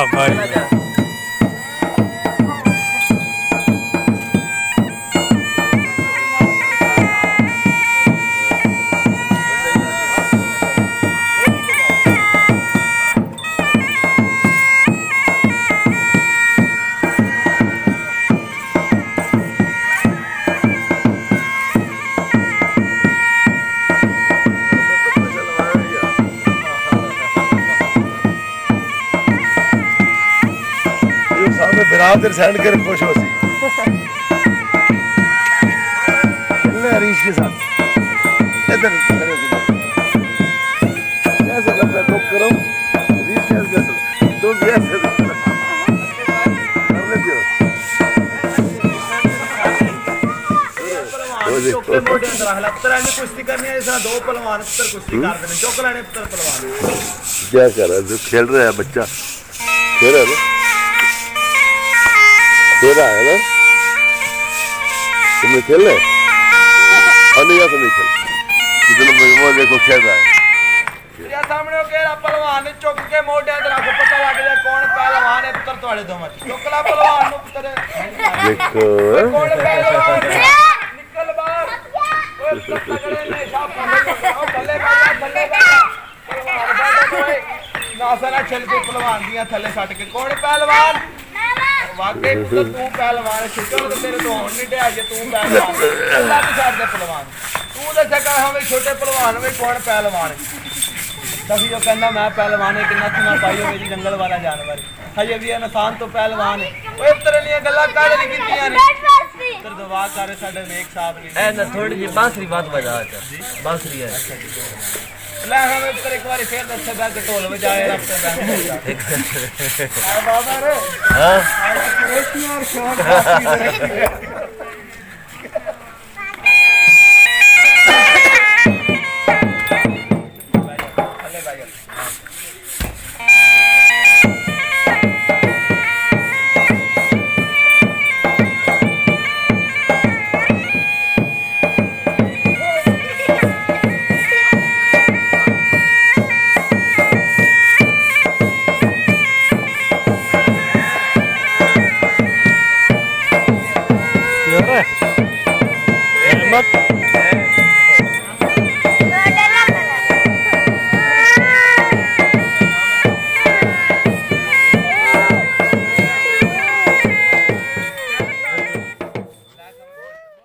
भाई बिरादर सेंड कर खुश हो सी हरीश के साथ इधर कैसे लगता है करो हरीश कैसे तो भी ऐसे कुश्ती करनी है दो पहलवान कुश्ती कर देने चुक लेने पहलवान क्या कर रहा है जो खेल रहा है बच्चा खेल रहा है ना तेरा है ना तुमने खेल रहे और नहीं तो नहीं खेल कितने वो देखो खेल रहा है सामने केड़ा पहलवान चुक के मोढे ते रख पता लग जाए कौन पहलवान है पुत्र तोड़े दो मत चुकला पहलवान नु पुत्र देखो कौन पहलवान निकल बाहर ओए तगड़े ने शाप थल्ले बैठा नासरा चल के पहलवान दियां थल्ले सट के कौन पहलवान वाकई तू पहलवान शुक्र तो तेरे तो होने दे आज तू पहलवान अल्लाह के साथ दे पहलवान तू दे सकल हमें छोटे पहलवान में कौन पहलवान तभी जो कहना मैं पहलवान है कितना सुना पाई हो मेरी जंगल वाला जानवर हजे भी इंसान तो पहलवान है ओए तरह नी गल्ला काहे नहीं कीतियां ने तर दुआ करे साडे नेक साहब ने ए ना थोड़ी जी बांसुरी बात बजा बांसुरी है ले हमें पर एक बार फिर दस बैठ के ढोल बजाए रखते बाबा रे हां